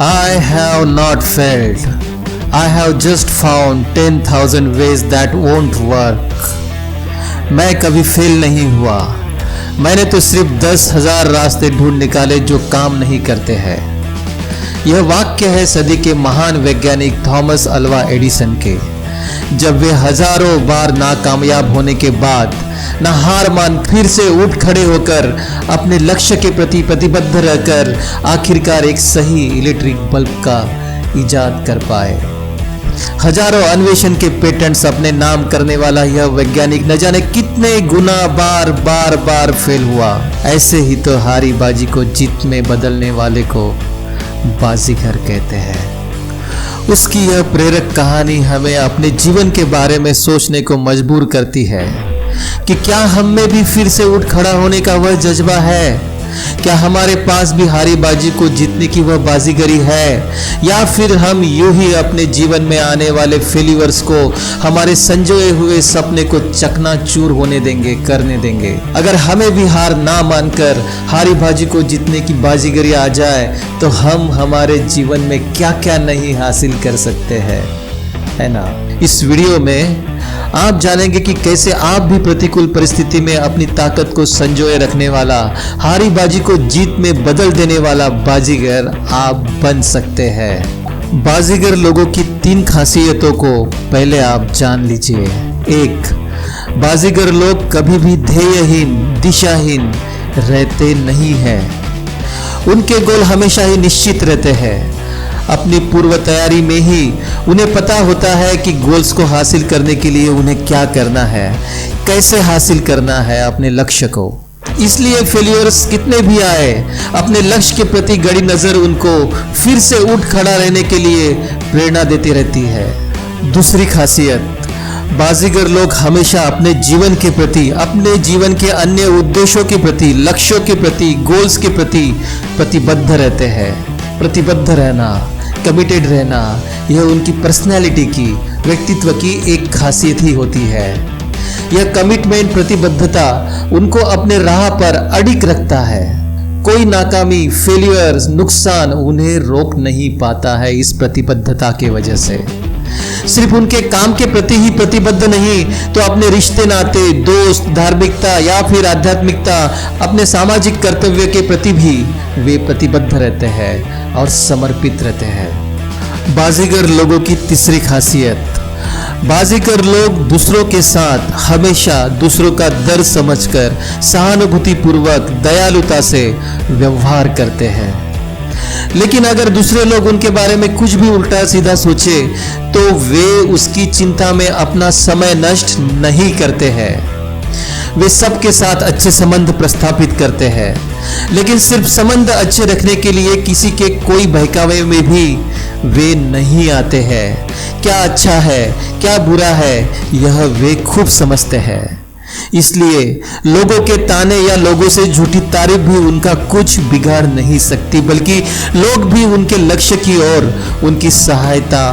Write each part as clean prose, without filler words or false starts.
I have not failed. I have just found 10,000 ways that won't work. मैं कभी fail नहीं हुआ, मैंने तो सिर्फ 10,000 रास्ते ढूंढ निकाले जो काम नहीं करते हैं। यह वाक्य है सदी के महान वैज्ञानिक थॉमस अल्वा एडिसन के। जब वे हजारों बार नाकामयाब होने के बाद न हार मान फिर से उठ खड़े होकर अपने लक्ष्य के प्रति प्रतिबद्ध रहकर आखिरकार एक सही इलेक्ट्रिक बल्ब का इजाद कर पाए। हजारों अन्वेषण के पेटेंट्स अपने नाम करने वाला यह वैज्ञानिक न जाने कितने गुना बार फेल हुआ। ऐसे ही तो हारी बाजी को जीत में बदलने वाले को बाजीगर कहते हैं। उसकी यह प्रेरक कहानी हमें अपने जीवन के बारे में सोचने को मजबूर करती है कि क्या हम में भी फिर से उठ खड़ा होने का वह जज्बा है? क्या हमारे पास भी हारी बाजी को जीतने की वह बाजीगरी है, या फिर हम यूं ही अपने जीवन में आने वाले फेल्यूअर्स को हमारे संजोए हुए सपने को चकनाचूर होने करने देंगे? अगर हमें भी हार ना मानकर हारी बाजी को जीतने की बाजीगरी आ जाए तो हम हमारे जीवन में क्या क्या नहीं हासिल कर सकते हैं, है ना? इस वीडियो में आप जानेंगे कि कैसे आप भी प्रतिकूल परिस्थिति में अपनी ताकत को संजोए रखने वाला, हारी बाजी को जीत में बदल देने वाला बाजीगर आप बन सकते हैं। बाजीगर लोगों की 3 खासियतों को पहले आप जान लीजिए। 1. बाजीगर लोग कभी भी ध्येयहीन, दिशाहीन रहते नहीं हैं। उनके गोल हमेशा ही निश्चित रहते हैं। अपनी पूर्व तैयारी में ही उन्हें पता होता है कि गोल्स को हासिल करने के लिए उन्हें क्या करना है, कैसे हासिल करना है अपने लक्ष्य को। इसलिए फेलियर्स कितने भी आए, अपने लक्ष्य के प्रति गड़ी नजर उनको फिर से उठ खड़ा रहने के लिए प्रेरणा देती रहती है। दूसरी खासियत, बाजीगर लोग हमेशा अपने जीवन के प्रति, अपने जीवन के अन्य उद्देश्यों के प्रति, लक्ष्यों के प्रति, गोल्स के प्रति प्रतिबद्ध रहते हैं। प्रतिबद्ध रहना, कमिटेड रहना, यह उनकी पर्सनैलिटी की, व्यक्तित्व की एक खासियत ही होती है। यह कमिटमेंट, प्रतिबद्धता उनको अपने राह पर अडिग रखता है। कोई नाकामी, फेलियर, नुकसान उन्हें रोक नहीं पाता है इस प्रतिबद्धता की वजह से। सिर्फ उनके काम के प्रति ही प्रतिबद्ध नहीं तो अपने रिश्ते नाते, दोस्त, धार्मिकता या फिर आध्यात्मिकता, अपने सामाजिक कर्तव्य के प्रति भी वे प्रतिबद्ध रहते हैं और समर्पित रहते हैं। बाजीगर लोगों की तीसरी खासियत, बाजीगर लोग दूसरों के साथ हमेशा दूसरों का दर्द समझकर सहानुभूति पूर्वक, दयालुता से व्यवहार करते हैं। लेकिन अगर दूसरे लोग उनके बारे में कुछ भी उल्टा सीधा सोचे तो वे उसकी चिंता में अपना समय नष्ट नहीं करते हैं। वे सबके साथ अच्छे संबंध प्रस्थापित करते हैं, लेकिन सिर्फ संबंध अच्छे रखने के लिए किसी के कोई बहकावे में भी वे नहीं आते हैं। क्या अच्छा है, क्या बुरा है, यह वे खूब समझते हैं। इसलिए लोगों के ताने या लोगों से झूठी तारीफ भी उनका कुछ बिगाड़ नहीं सकती, बल्कि लोग भी उनके लक्ष्य की ओर उनकी सहायता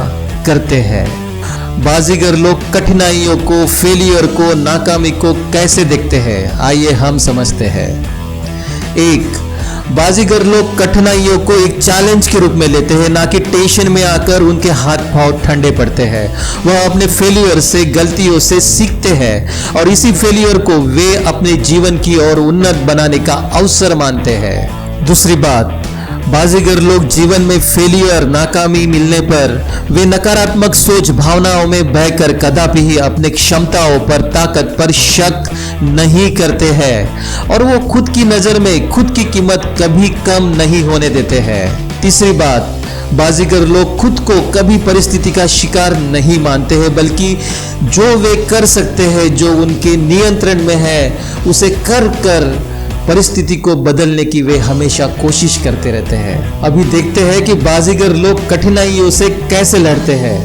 करते हैं। बाजीगर लोग कठिनाइयों को, फेलियर को, नाकामी को कैसे देखते हैं, आइए हम समझते हैं। 1. बाजीगर लोग कठिनाइयों को एक चैलेंज के रूप में लेते हैं, ना कि टेंशन में आकर उनके हाथ पांव ठंडे पड़ते हैं। वह अपने फेलियर से, गलतियों से सीखते हैं और इसी फेलियर को वे अपने जीवन की ओर उन्नत बनाने का अवसर मानते हैं। दूसरी बात, बाजीगर लोग जीवन में फेलियर, नाकामी मिलने पर वे नकारात्मक सोच, भावनाओं में बहकर कदापि ही अपने क्षमताओं पर, ताकत पर शक नहीं करते हैं और वो खुद की नजर में खुद की कीमत कभी कम नहीं होने देते हैं। तीसरी बात, बाजीगर लोग खुद को कभी परिस्थिति का शिकार नहीं मानते हैं, बल्कि जो वे कर सकते हैं, जो उनके नियंत्रण में है, उसे कर परिस्थिति को बदलने की वे हमेशा कोशिश करते रहते हैं। अभी देखते हैं कि बाजीगर लोग कठिनाइयों से कैसे लड़ते हैं।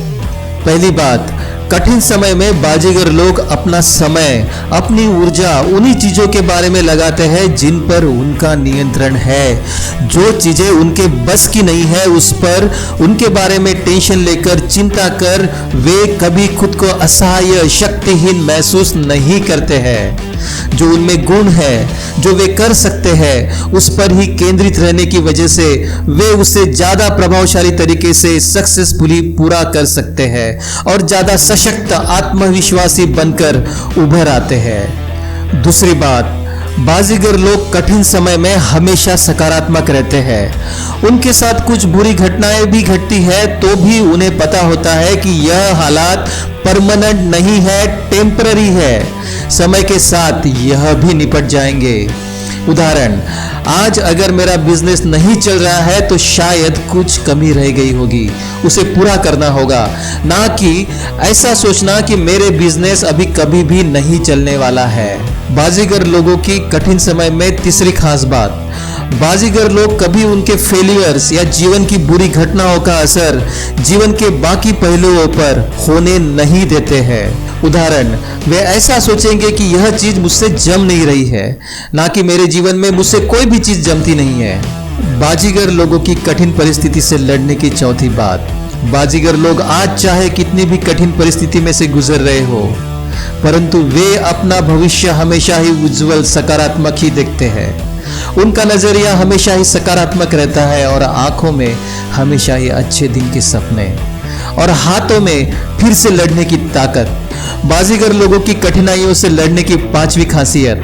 पहली बात, कठिन समय में बाजीगर लोग अपना समय, अपनी ऊर्जा उन्हीं चीजों के बारे में लगाते हैं जिन पर उनका नियंत्रण है। जो चीजें उनके बस की नहीं है उस पर उनके बारे में टेंशन लेकर चिंता कर वे कभी खुद को असहाय, शक्तिहीन महसूस नहीं करते हैं। जो उनमें गुण है, जो वे कर सकते हैं, उस पर ही केंद्रित रहने की वजह से वे उसे ज्यादा प्रभावशाली तरीके से सक्सेसफुली पूरा कर सकते हैं और ज्यादा सशक्त, आत्मविश्वासी बनकर उभर आते हैं। दूसरी बात, बाजीगर लोग कठिन समय में हमेशा सकारात्मक रहते हैं। उनके साथ कुछ बुरी घटनाएं भी घटती है तो भी उन्हें पता होता है कि यह हालात परमानेंट नहीं है, टेम्पररी है। समय के साथ यह भी निपट जाएंगे। उदाहरण, आज अगर मेरा बिजनेस नहीं चल रहा है तो शायद कुछ कमी रह गई होगी, उसे पूरा करना होगा, ना कि ऐसा सोचना कि मेरे बिजनेस अभी कभी भी नहीं चलने वाला है। बाजीगर लोगों की कठिन समय में तीसरी खास बात, बाजीगर लोग कभी उनके फेलियर्स या जीवन की बुरी घटनाओं का असर जीवन के बाकी पहलुओं पर होने नहीं देते हैं। उदाहरण, वे ऐसा सोचेंगे कि यह चीज मुझसे जम नहीं रही है, ना कि मेरे जीवन में मुझसे कोई भी चीज जमती नहीं है। बाजीगर लोगों की कठिन परिस्थिति से लड़ने की चौथी बात, बाजीगर लोग आज चाहे कितनी भी कठिन परिस्थिति में से गुजर रहे हो, परंतु वे अपना भविष्य हमेशा ही उज्जवल, सकारात्मक ही देखते हैं। उनका नजरिया हमेशा ही सकारात्मक रहता है और आंखों में हमेशा ही अच्छे दिन के सपने और हाथों में फिर से लड़ने की ताकत। बाजीगर लोगों की कठिनाइयों से लड़ने की पांचवी खासियत,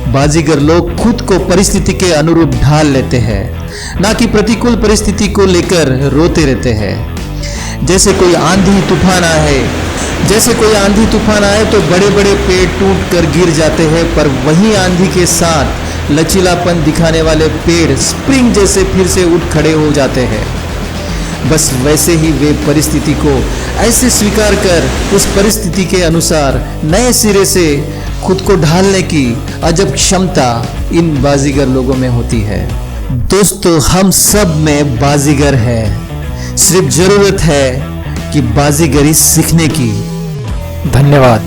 बाजीगर लोग खुद को परिस्थिति के अनुरूप ढाल लेते हैं, ना कि प्रतिकूल परिस्थिति को लेकर रोते रहते हैं। जैसे कोई आंधी तूफान आए तो बड़े बड़े पेड़ टूट कर गिर जाते हैं, पर वहीं आंधी के साथ लचीलापन दिखाने वाले पेड़ स्प्रिंग जैसे फिर से उठ खड़े हो जाते हैं। बस वैसे ही वे परिस्थिति को ऐसे स्वीकार कर उस परिस्थिति के अनुसार नए सिरे से खुद को ढालने की अजब क्षमता इन बाजीगर लोगों में होती है। दोस्तों, हम सब में बाजीगर है, सिर्फ जरूरत है कि बाजीगरी सीखने की। धन्यवाद।